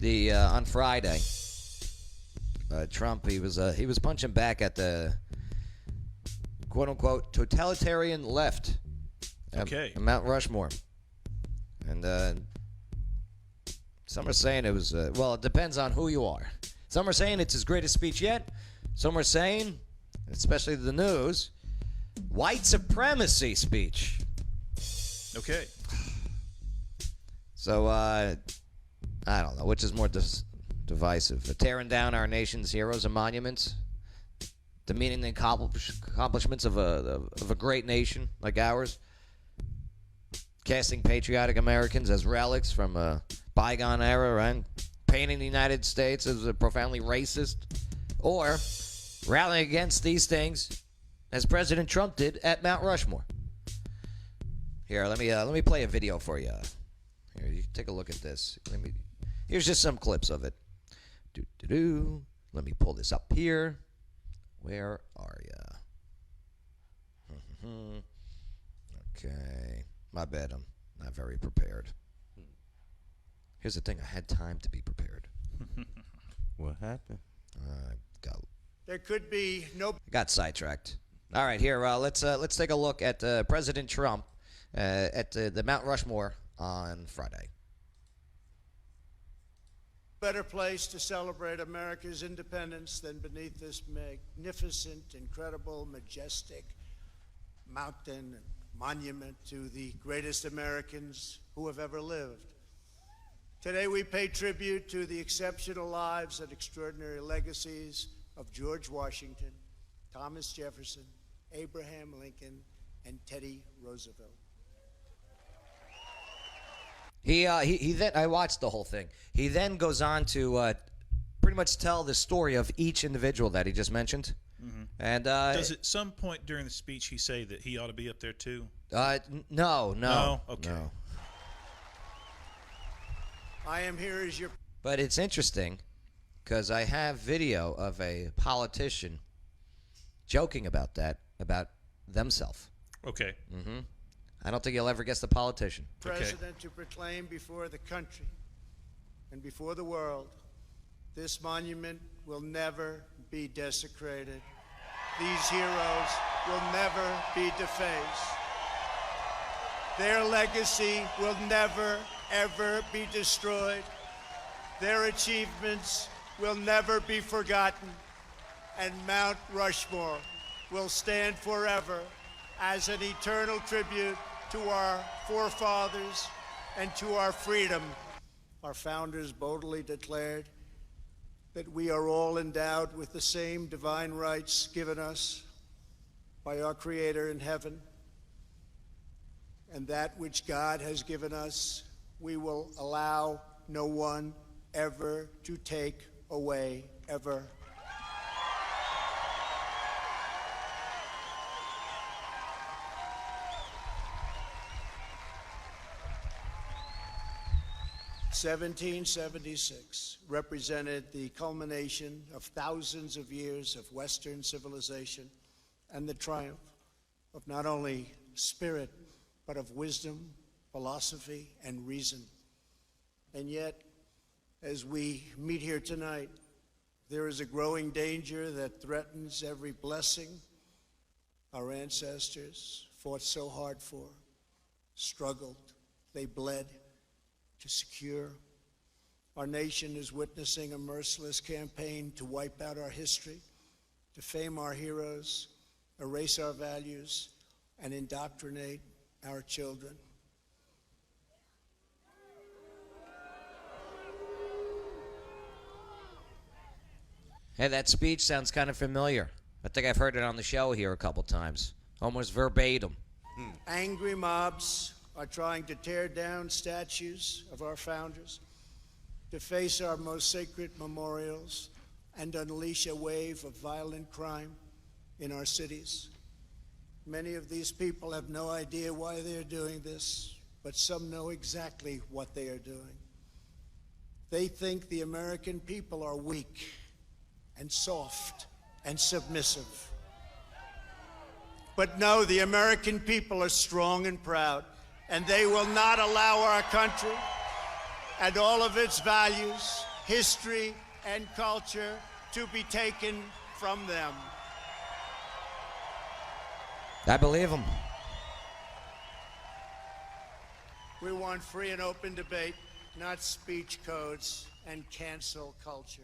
On Friday, Trump he was punching back at the quote unquote totalitarian left. Okay. Mount Rushmore, and some are saying it was well, it depends on who you are. Some are saying it's his greatest speech yet. Some are saying, especially the news, white supremacy speech. Okay. So, I don't know, which is more divisive. Tearing down our nation's heroes and monuments, demeaning the accomplishments of a great nation like ours, casting patriotic Americans as relics from a bygone era, right? Painting the United States as a profoundly racist, or rallying against these things as President Trump did at Mount Rushmore. Here, let me play a video for you. Here, you can take a look at this. Here's just some clips of it. Let me pull this up here. Where are ya? Okay. My bad, I'm not very prepared. Here's the thing, I had time to be prepared. What happened? There could be no... Got sidetracked. All right, here, let's take a look at President Trump at the Mount Rushmore on Friday. better place to celebrate America's independence than beneath this magnificent, incredible, majestic mountain and monument to the greatest Americans who have ever lived. Today we pay tribute to the exceptional lives and extraordinary legacies of George Washington, Thomas Jefferson, Abraham Lincoln, and Teddy Roosevelt. He then, I watched the whole thing. He then goes on to pretty much tell the story of each individual that he just mentioned. Mm-hmm. And does at some point during the speech he say that he ought to be up there too? No. Okay. No. I am here as your... But it's interesting because I have video of a politician joking about that, about themselves. Okay. Mm-hmm. I don't think you'll ever guess the politician. President to proclaim before the country and before the world, this monument will never be desecrated. These heroes will never be defaced. Their legacy will never, ever be destroyed. Their achievements will never be forgotten. And Mount Rushmore will stand forever as an eternal tribute to our forefathers and to our freedom. Our founders boldly declared that we are all endowed with the same divine rights given us by our Creator in heaven, and that which God has given us, we will allow no one ever to take away, ever. (1776) represented the culmination of thousands of years of Western civilization and the triumph of not only spirit, but of wisdom, philosophy, and reason. And yet, as we meet here tonight, there is a growing danger that threatens every blessing our ancestors fought so hard for, struggled, they bled to secure. Our nation is witnessing a merciless campaign to wipe out our history, defame our heroes, erase our values, and indoctrinate our children. Hey, that speech sounds kind of familiar. I think I've heard it on the show here a couple times, almost verbatim. Angry mobs are trying to tear down statues of our founders, deface our most sacred memorials, and unleash a wave of violent crime in our cities. Many of these people have no idea why they're doing this, but some know exactly what they are doing. They think the American people are weak and soft and submissive. But no, the American people are strong and proud, and they will not allow our country and all of its values history, and culture to be taken from them. I believe him. We want free and open debate, not speech codes and cancel culture.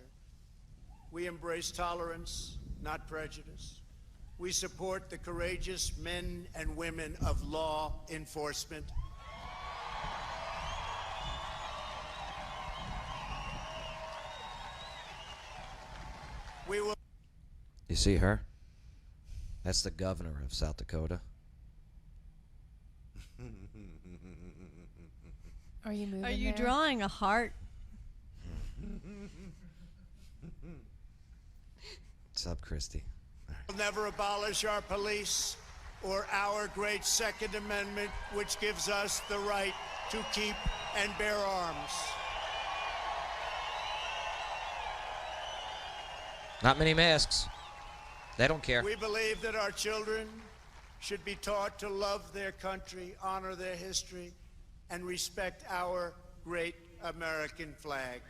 We embrace tolerance, not prejudice. We support the courageous men and women of law enforcement. We will. You see her? That's the governor of South Dakota. Are you moving? Are you there? drawing a heart? What's up, Christie? We'll never abolish our police or our great Second Amendment, which gives us the right to keep and bear arms. Not many masks. They don't care. We believe that our children should be taught to love their country, honor their history, and respect our great American flag.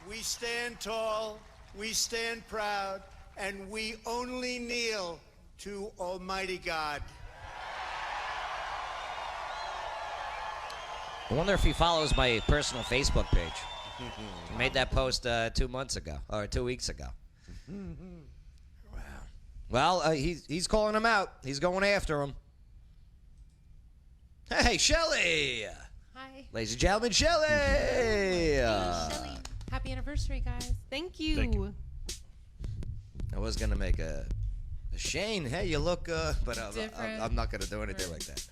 We stand tall, we stand proud, and we only kneel to Almighty God. I wonder if he follows my personal Facebook page. I made that post 2 months ago, or 2 weeks ago. Wow. Well, he's calling him out. He's going after him. Hey, Shelly! Hi. Ladies and gentlemen, Shelly! Shelly. Happy anniversary, guys. Thank you. Thank you. I was going to make a Shane, hey, you look, but Different. I'm not going to do anything like that.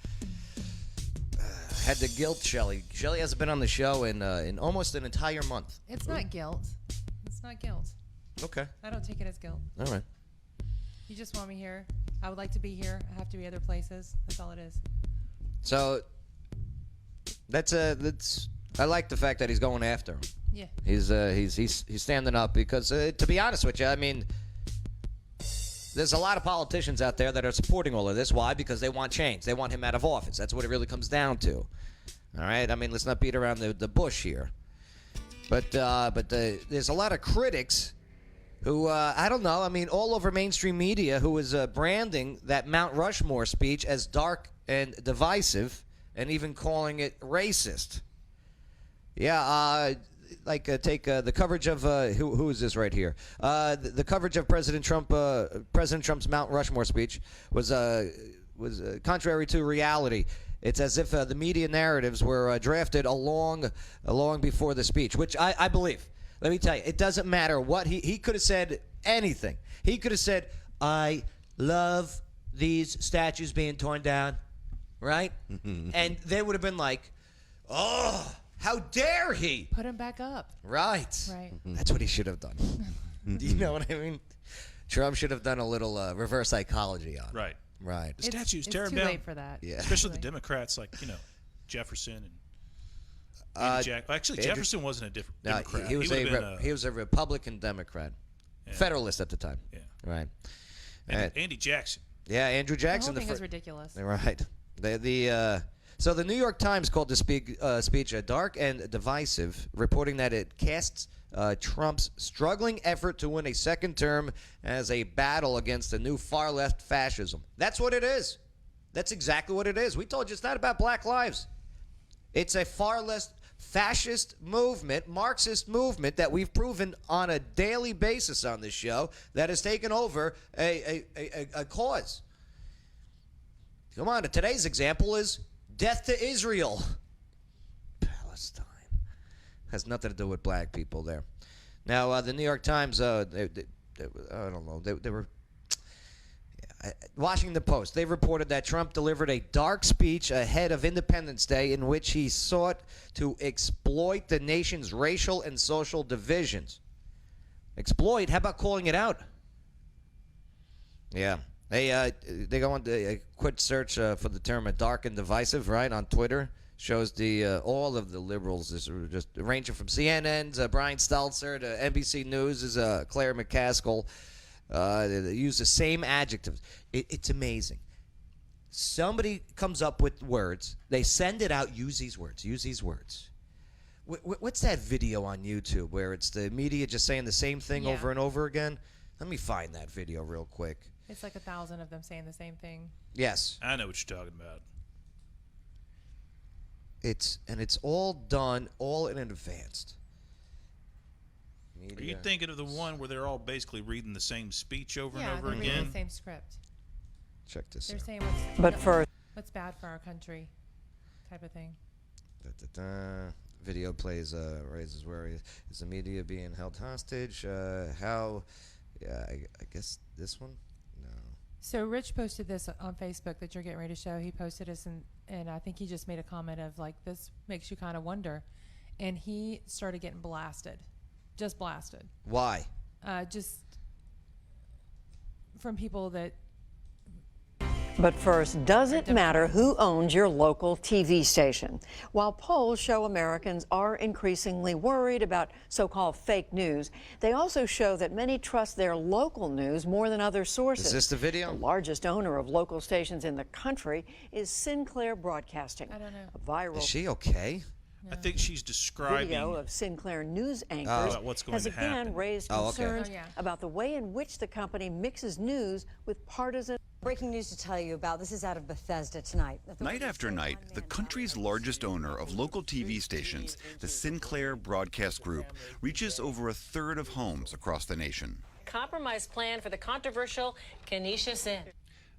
Had to guilt Shelly. Shelly hasn't been on the show in almost an entire month. It's not guilt. It's not guilt. Okay. I don't take it as guilt. All right. You just want me here. I would like to be here. I have to be other places. That's all it is. So that's I like the fact that he's going after him. Yeah. He's standing up because to be honest with you, I mean, there's a lot of politicians out there that are supporting all of this. Why? Because they want change. They want him out of office. That's what it really comes down to. All right. I mean, let's not beat around the bush here. But there's a lot of critics who I don't know. I mean, all over mainstream media who is branding that Mount Rushmore speech as dark and divisive, and even calling it racist. Yeah. Take the coverage of who is this right here? The coverage of President Trump's Mount Rushmore speech was contrary to reality. It's as if the media narratives were drafted long before the speech, which I believe. Let me tell you, it doesn't matter what he could have said anything. He could have said, "I love these statues being torn down," right? And they would have been like, "Oh, how dare he?" Put him back up. Right. Right. That's what he should have done. Do you know what I mean? Trump should have done a little reverse psychology on it. Right. Right. The statues, It's tear them too down. late for that. Yeah. Especially Too the late. Democrats, like, Jefferson and Andy Jack. Well, actually, Andrew- Jefferson wasn't a different No, Democrat. he was would've been he was a Republican Democrat, Yeah. Federalist at the time. Yeah. Right. and Andy Jackson. Yeah, Andrew The Jackson. whole thing fir- is ridiculous. Right. So the New York Times called the speech dark and divisive, reporting that it casts Trump's struggling effort to win a second term as a battle against the new far-left fascism. That's what it is. That's exactly what it is. We told you it's not about black lives. It's a far-left fascist movement, Marxist movement that we've proven on a daily basis on this show that has taken over a cause. Come on, today's example is death to Israel. Palestine. Has nothing to do with black people there. Now, the New York Times, I don't know, they were... Washington Post, they reported that Trump delivered a dark speech ahead of Independence Day in which he sought to exploit the nation's racial and social divisions. Exploit? How about calling it out? Yeah. They go on a quick search for the term dark and divisive, right, on Twitter. Shows all of the liberals, just ranging from CNN's Brian Stelter to NBC News' Claire McCaskill. They use the same adjectives. It's amazing. Somebody comes up with words. They send it out. Use these words. Use these words. What's that video on YouTube where it's the media just saying the same thing over and over again? Let me find that video real quick. It's like 1,000 of them saying the same thing. Yes. I know what you're talking about. It's all done all in advance. Media. Are you thinking of the one where they're all basically reading the same speech over and Yeah, over they're reading again? the same script. Check this They're out. saying what's bad for our country, type of thing. Video plays raises worry. Is the media being held hostage? How? Yeah, I guess this one. No. So Rich posted this on Facebook that you're getting ready to show. He posted this, and I think he just made a comment of like, this makes you kind of wonder. And he started getting blasted. Just blasted. Why? Just from people that... But first, does it matter who owns your local TV station? While polls show Americans are increasingly worried about so-called fake news, they also show that many trust their local news more than other sources. Is this the video? The largest owner of local stations in the country is Sinclair Broadcasting. I don't know. A viral Is she okay? I think she's describing video of Sinclair news anchors what's going has to again happen. raised Oh, okay. concerns Oh, yeah. about the way in which the company mixes news with partisan. Breaking news to tell you about. This is out of Bethesda tonight. Night after night, the country's largest owner of local TV stations, the Sinclair Broadcast Group, reaches over a third of homes across the nation. Compromise plan for the controversial Kenesha Sin.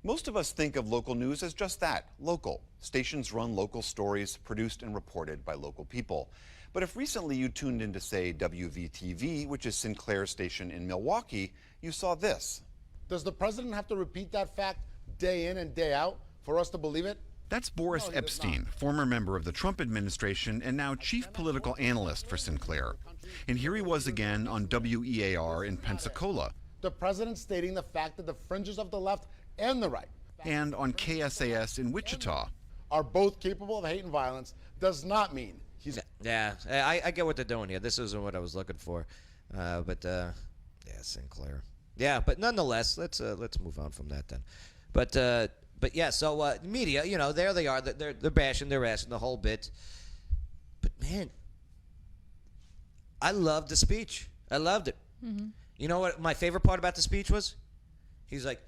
Most of us think of local news as just that, local. Stations run local stories produced and reported by local people. But if recently you tuned in to, say, WVTV, which is Sinclair's station in Milwaukee, you saw this. Does the president have to repeat that fact day in and day out for us to believe it? That's Boris Epstein, former member of the Trump administration and now chief political analyst for Sinclair. And here he was again on WEAR in Pensacola. The president stating the fact that the fringes of the left and the right And on KSAS in Wichita. are both capable of hate and violence does not mean he's... Yeah, I get what they're doing here. This isn't what I was looking for. Yeah, Sinclair. Yeah, but nonetheless, let's move on from that then. But yeah, so media, you know, there they are. They're bashing, they're asking the whole bit. But man, I loved the speech. I loved it. Mm-hmm. You know what my favorite part about the speech was? He's like,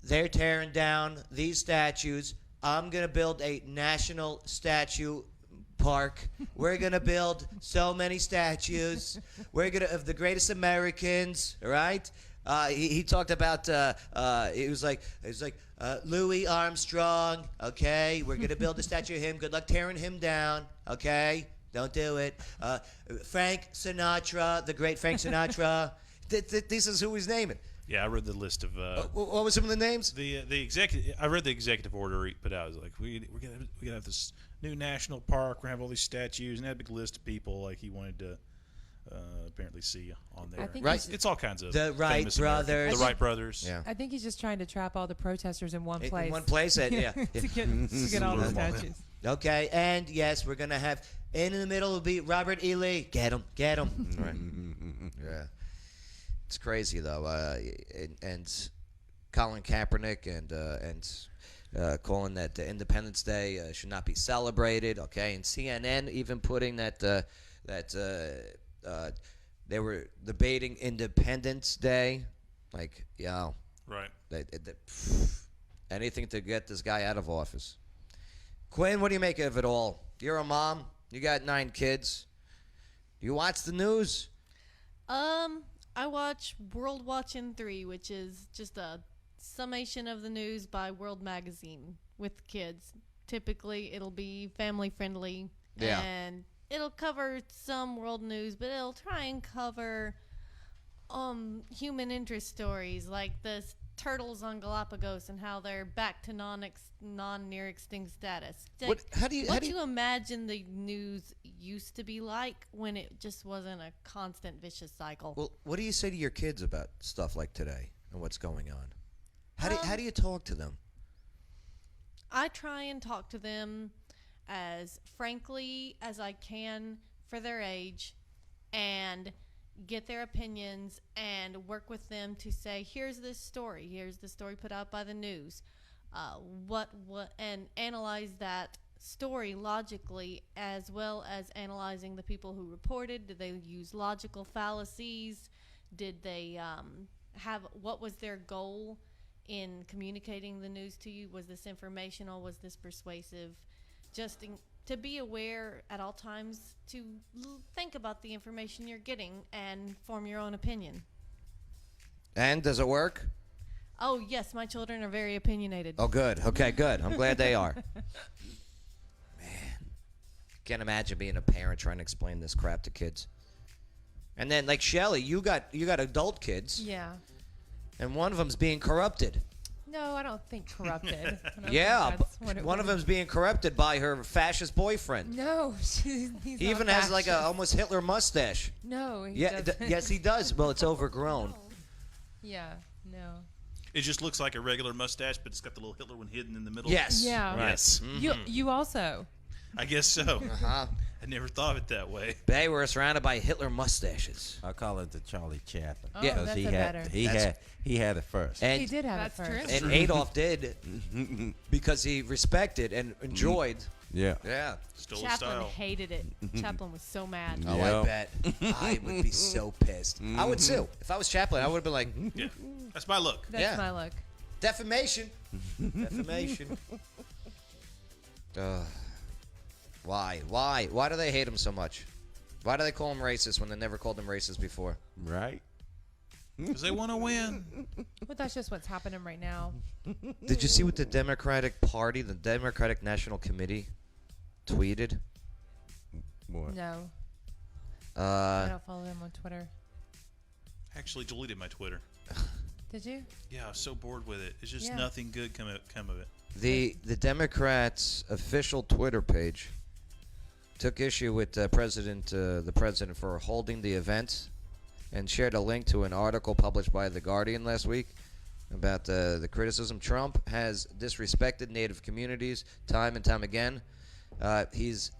they're tearing down these statues. I'm gonna build a national statue park. We're gonna build so many statues. We're gonna of the greatest Americans, right? He talked about it was like Louis Armstrong. Okay, we're gonna build a statue of him. Good luck tearing him down. Okay, don't do it. Frank Sinatra, the great Frank Sinatra. This is who he's naming. Yeah, I read the list of. What were some of the names? The executive. I read the executive order he put out. It was like we're gonna have this new national park. We're gonna have all these statues and a big list of people like he wanted to apparently see on there. I think Right. It's all kinds of The Wright famous Americans. brothers. The Wright brothers. Yeah. I think he's just trying to trap all the protesters in one place. In one place, yeah. to get all the statues. Okay, and yes, we're gonna have in the middle will be Robert E. Lee. Get him. Right. Yeah. It's crazy though, and Colin Kaepernick and calling that Independence Day should not be celebrated. Okay, and CNN even putting that they were debating Independence Day, like Right. Anything to get this guy out of office. Quinn, what do you make of it all? You're a mom. You got 9 kids. Do you watch the news? I watch World Watching 3, which is just a summation of the news by World Magazine with kids. Typically, it'll be family friendly. Yeah. And it'll cover some world news, but it'll try and cover human interest stories like the turtles on Galapagos and how they're back to non-near extinct status. What do you Imagine the news used to be like when it just wasn't a constant vicious cycle? Well, what do you say to your kids about stuff like today and what's going on? How do you talk to them? I try and talk to them as frankly as I can for their age and get their opinions and work with them to say, here's the story put out by the news. and analyze that story logically, as well as analyzing the people who reported. Did they use logical fallacies? Did they what was their goal in communicating the news to you? Was this informational? Was this persuasive? To be aware at all times, to think about the information you're getting and form your own opinion. And does it work? Oh, yes, my children are very opinionated. Oh, good. Okay, good. I'm glad they are. Can't imagine being a parent trying to explain this crap to kids. And then, like Shelly, you got adult kids. Yeah. And one of them's being corrupted. No, I don't think corrupted. Yeah, one of them's being corrupted by her fascist boyfriend. No, he's He even has like a almost Hitler mustache. No, he Yeah, doesn't. yes, he does. Well, it's overgrown. Yeah, no. It just looks like a regular mustache, but it's got the little Hitler one hidden in the middle. Yes. Yeah. Right. Yes. You also. I guess so. Uh-huh. I never thought of it that way. They were surrounded by Hitler mustaches. I call it the Charlie Chaplin. Oh, Yeah. that's he a had better. he had it first. And He did have That's it first. true. And Adolf did because he respected and enjoyed. Yeah. Yeah. Stole his Chaplin style. hated it. Chaplin was so mad. Oh, Yeah. I bet. I would be so pissed. I would too. If I was Chaplin, I would have been like, Yeah, that's my look. That's Yeah. my look. defamation. Defamation. Why? Why do they hate him so much? Why do they call him racist when they never called him racist before? Right. Because they want to win. But that's just what's happening right now. Did you see what the Democratic Party, the Democratic National Committee, tweeted? What? No. I don't follow them on Twitter. I actually deleted my Twitter. Did you? Yeah, I was so bored with it. It's just Yeah. nothing good come of it. The Democrats' official Twitter page took issue with the president for holding the event, and shared a link to an article published by The Guardian last week about the criticism. Trump has disrespected Native communities time and time again. He's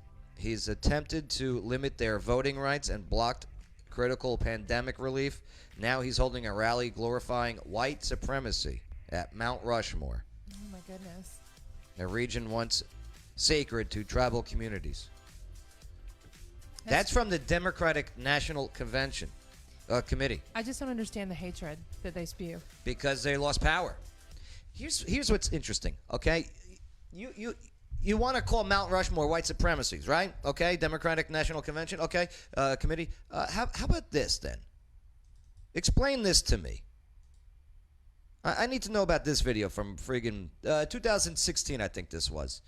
attempted to limit their voting rights and blocked critical pandemic relief. Now he's holding a rally glorifying white supremacy at Mount Rushmore, Oh my goodness. a region once sacred to tribal communities. That's from the Democratic National Convention Committee, I just don't understand the hatred that they spew. because they lost power. Here's what's interesting. Okay, you want to call Mount Rushmore white supremacies, right? Okay, Democratic National Convention. Okay, committee. How about this then? Explain this to me. I need to know about this video from friggin' 2016. I think this was.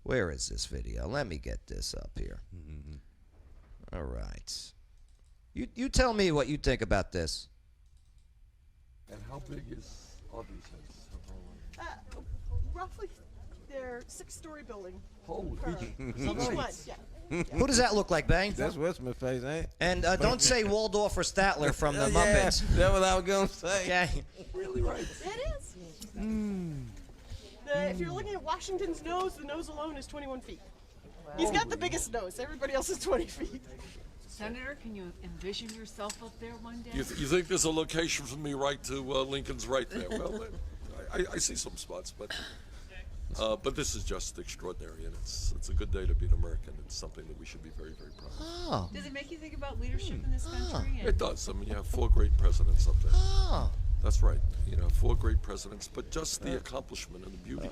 Where is this video? Let me get this up here. All right. You tell me what you think about this. And how big is all these heads? Roughly, they're 6-story building. Holy Each one, yeah. Who does that look like, Bang? That's Westman face, ain't it? And don't say Waldorf or Statler from the Yeah, Muppets. that's what I was gonna say. Okay. Really right. It is. If you're looking at Washington's nose, the nose alone is 21 feet. He's got the biggest nose. Everybody else is 20 feet. Senator, can you envision yourself up there one day? You think there's a location from me right to Lincoln's right there? Well, I see some spots, but this is just extraordinary, and it's a good day to be an American. It's something that we should be very, very proud of. Oh. Does it make you think about leadership in this country? It does. I mean, you have 4 great presidents up there. Oh. That's right. 4 great presidents, but just the accomplishment and the beauty.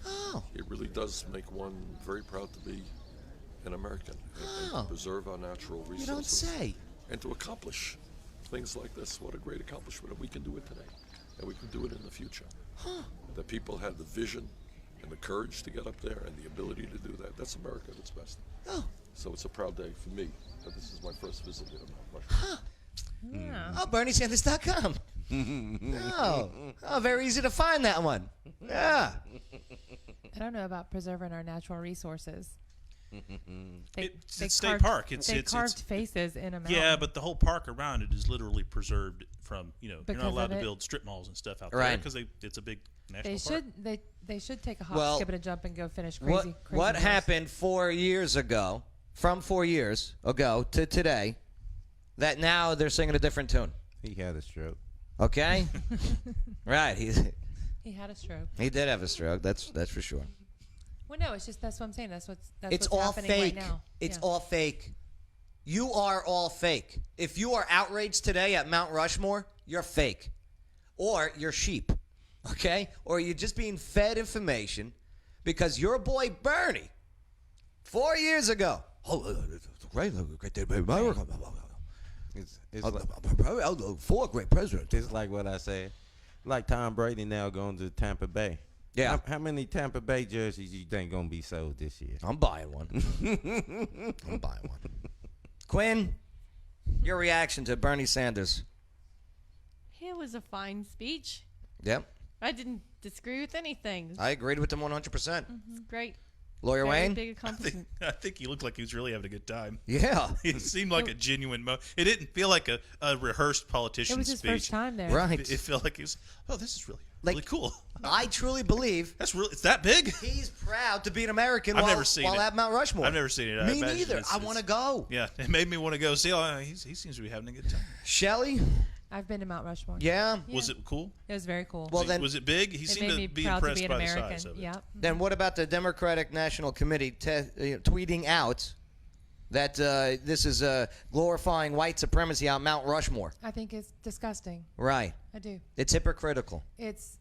Oh. It really does make one very proud to be an American and to preserve our natural resources. You don't say. And to accomplish things like this. What a great accomplishment. And we can do it today. And we can do it in the future. The people had the vision and the courage to get up there and the ability to do that. That's America at its best. Oh. So it's a proud day for me that this is my first visit to Mount Rushmore. Yeah. Oh, BernieSanders.com. Oh, very easy to find that one. Yeah. I don't know about preserving our natural resources. It's a state carved- park. They carved faces in a mountain. Yeah, but the whole park around it is literally preserved from, you're Because not allowed of to it? build strip malls and stuff out there Right. because it's a big national They park. should they should take a hop, Well, skip, and a jump and go finish crazy. What crazy happened 4 years ago, from 4 years ago to today, that now they're singing a different tune? He had a stroke. Okay? Right. He had a stroke. He did have a stroke. That's for sure. Well, no, it's just that's what I'm saying. That's It's what's all happening fake. right now. It's Yeah. all fake. You are all fake. If you are outraged today at Mount Rushmore, you're fake. Or you're sheep. Okay? Or you're just being fed information because your boy Bernie, 4 years ago, great day, baby. Four great presidents. It's like what I said. Like Tom Brady now going to Tampa Bay. Yeah. How many Tampa Bay jerseys you think going to be sold this year? I'm buying one. I'm buying one. Quinn, your reaction to Bernie Sanders? It was a fine speech. Yep. I didn't disagree with anything. I agreed with him 100%. It's great. Lawyer Very Wayne? big accomplishment. I think he looked like he was really having a good time. Yeah. It seemed like a genuine It didn't feel like a rehearsed politician It was his speech. first time there. Right. It felt like he was, this is really cool. I truly believe It's that big? he's proud to be an American I've while, never seen while it. at Mount Rushmore. I've never seen it. I Me imagine neither. it's- I want to go. Yeah, it made me want to go see. He seems to be having a good time. Shelley? I've been to Mount Rushmore. Yeah. Was it cool? It was very cool. Well, then, was it big? He It seemed made to me be proud to impressed be an by the American. size of it. Yep. then what about the Democratic National Committee tweeting out that this is glorifying white supremacy on Mount Rushmore? I think it's disgusting. Right. I do. It's hypocritical. It's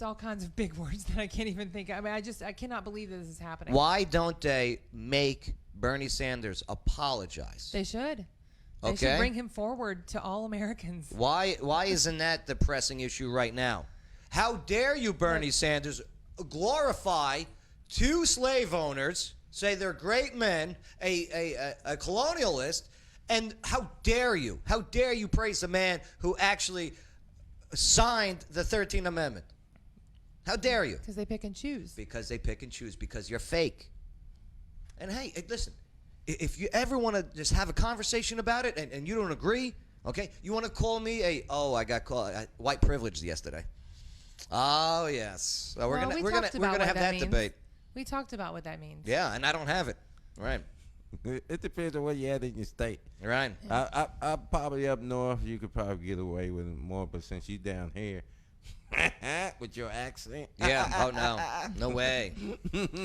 all kinds of big words that I can't even think. I mean, I cannot believe this is happening. Why don't they make Bernie Sanders apologize? They should. They Okay. should bring him forward to all Americans. Why isn't that the pressing issue right now? How dare you, Bernie Sanders, glorify two slave owners, say they're great men, a colonialist, and how dare you praise the man who actually signed the 13th Amendment? How dare you? Because they pick and choose. Because they pick and choose, because you're fake. And hey, listen, if you ever want to just have a conversation about it and you don't agree, okay, you want to call me I got called white privilege yesterday. Oh yes, so we're We gonna talked about have what that means. debate. We talked about what that means. Yeah, and I don't have it. Right. It depends on where you at in your state. Right. I probably up north. You could probably get away with it more, but since you down here with your accent, Yeah. Oh no, no way.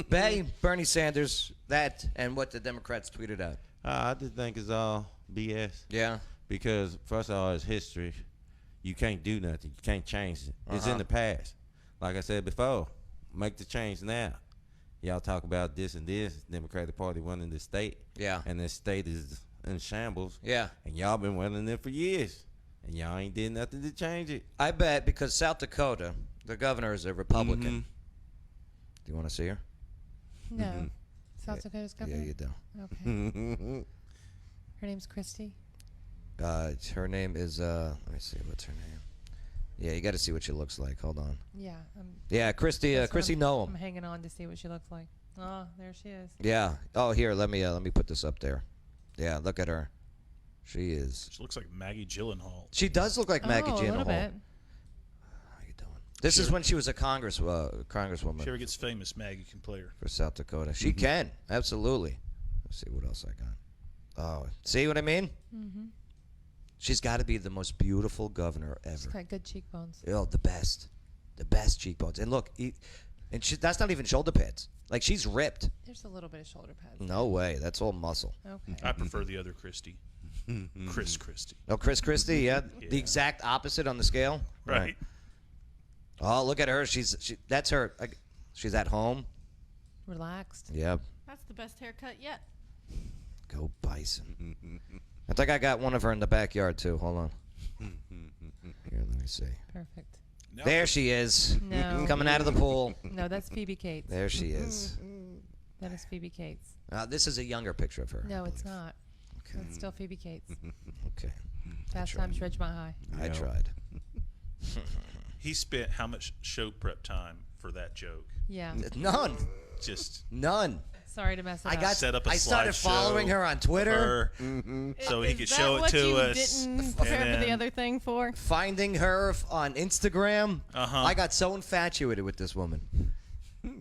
Bay, Bernie Sanders, that and what the Democrats tweeted out. I just think it's all BS. Yeah. Because first of all, it's history. You can't do nothing. You can't change it. It's in the past. Like I said before, make the change now. Y'all talk about this and this. Democratic Party running the state. Yeah. And the state is in shambles. Yeah. And y'all been running it for years. And y'all ain't did nothing to change it. I bet because South Dakota, the governor is a Republican. Mhm. Do you want to see her? No. South Dakota's governor? Yeah, you do. Okay. Her name's Christie? Her name is, let me see, what's her name? Yeah, you got to see what she looks like. Hold on. Yeah. Yeah, Christie, That's what Christie I'm Noam. hanging on to see what she looks like. Oh, there she is. Yeah. Oh, here, let me put this up there. Yeah, look at her. She is. She looks like Maggie Gyllenhaal. She does look like Maggie a Gyllenhaal. little bit. How you doing? This is when she was a congresswoman. If she ever gets famous, Maggie can play her. For South Dakota. She can, absolutely. Let's see what else I got. Oh, see what I mean? Mm-hmm. She's got to be the most beautiful governor ever. She's got good cheekbones. Oh, the best cheekbones. And look, that's not even shoulder pads. Like, she's ripped. There's a little bit of shoulder pads. No way. That's all muscle. Okay. I prefer the other Christie. Chris Christie. Oh, Chris Christie, yeah. The exact opposite on the scale. Right. Oh, look at her. That's her. She's at home. Relaxed. Yep. That's the best haircut yet. Go Bison. I think I got one of her in the backyard, too. Hold on. Here, let me see. Perfect. No. There she is. No. Coming out of the pool. No, that's Phoebe Cates. There she is. That is Phoebe Cates. This is a younger picture of her. No, it's not. It's still Phoebe Cates. Okay. Fast Times Ridgemont High. I tried. He spent how much show prep time for that joke? Yeah. None. Just None. Sorry to mess it I up. got. set up a I started slideshow following her on Twitter. So he Is could that show it what to you us. didn't prepare and for the then- other thing for? Finding her on Instagram. I got so infatuated with this woman.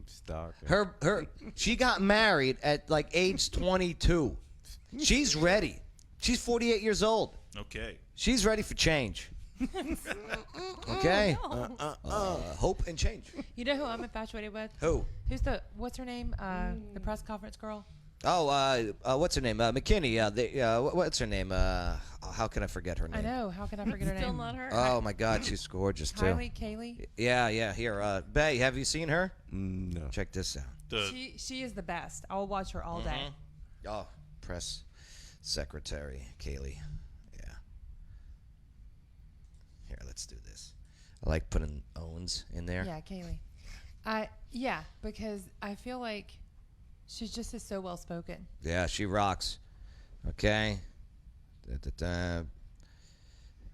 Stalker. She got married at like age 22. She's ready. She's 48 years old. Okay. She's ready for change. Okay. Oh, Hope and change. You know who I'm infatuated with? Who? Who's what's her name? The press conference girl? Oh, what's her name? McKinney. What's her name? How can I forget her name? I know. How can I forget her name? Still not her. Oh my God, she's gorgeous too. Kaylee. Yeah. Here, Bay, have you seen her? No. Check this out. She is the best. I'll watch her all day. Oh, press secretary Kaylee. Yeah. Here, let's do this. I like putting owns in there. Yeah, Kaylee. Because I feel like she just is so well spoken. Yeah, she rocks. Okay. Da-da-da.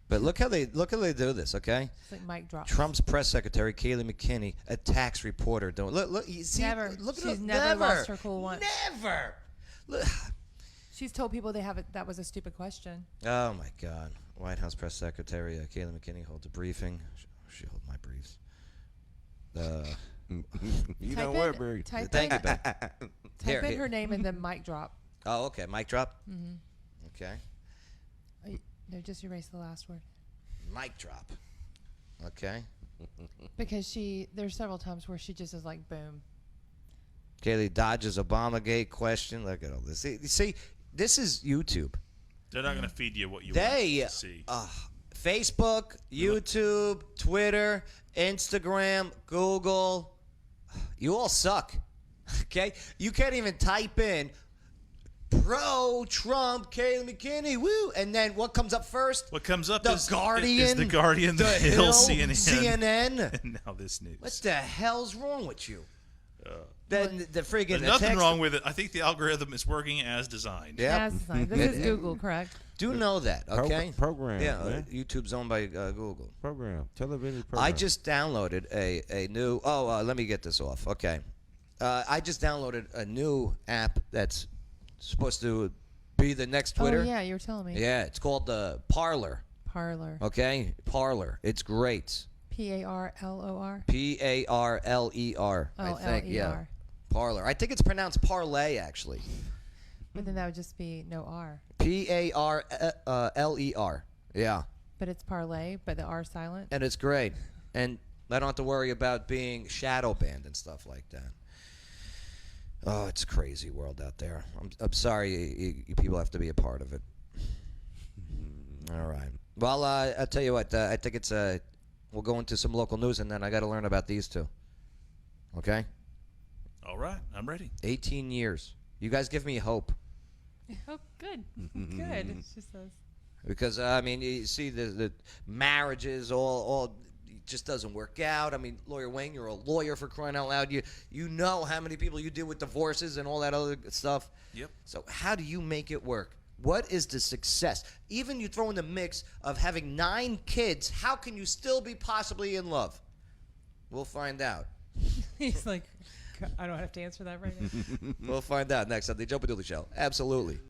But look how they do this. Okay. It's like mic drop. Trump's press secretary Kayleigh McKinney attacks reporter. Don't look. You see, Never. Look at She's her. never lost her cool once. Never. Look. She's told people that was a stupid question. Oh my God. White House press secretary Kayleigh McKinney holds a briefing. She holds my briefs. You don't worry, Barry. Thank you, Ben. Type in her name and then mic drop. Oh, okay. Mic drop. Mm-hmm. Okay. No, just erase the last word. Mic drop. Okay. Because there's several times where she just is like, boom. Kayleigh dodges Obamagate question. Look at all this. See, this is YouTube. They're not going to feed you what you They want to see. Facebook, YouTube, Twitter, Instagram, Google. You all suck. Okay? You can't even type in pro-Trump, Kayleigh McKinney, woo. And then what comes up first? What comes up the is Guardian, is the Guardian, the Hill, CNN. and now this news. What the hell's wrong with you? Then the friggin' There's nothing wrong with it. I think the algorithm is working as designed. Yeah. As designed. This is Google, correct? Do know that, okay? Program. Yeah, YouTube's owned by Google. Television program. I just downloaded a new. Let me get this off. Okay, I just downloaded a new app that's supposed to be the next Twitter. Oh yeah, you were telling me. Yeah, it's called the Parler. Parler. Okay, Parler. It's great. Parlor. Parler. I think. Yeah. Parler. I think it's pronounced parlay actually. But then that would just be no R. Parler. Yeah. But it's parlay, but the R silent. And it's great. And I don't have to worry about being shadow banned and stuff like that. Oh, it's a crazy world out there. I'm sorry you people have to be a part of it. All right. Well, I'll tell you what. I think it's we'll go into some local news, and then I got to learn about these two. Okay? All right. I'm ready. 18 years. You guys give me hope. Oh, good. Good. It's just us. Because, I mean, you see the marriages all it just doesn't work out. I mean, Lawyer Wayne, you're a lawyer for crying out loud. You know how many people you deal with divorces and all that other stuff. Yep. So how do you make it work? What is the success? Even you throw in the mix of having 9 kids, how can you still be possibly in love? We'll find out. He's like, I don't have to answer that right now. We'll find out next on the Joe Padula Show. Absolutely.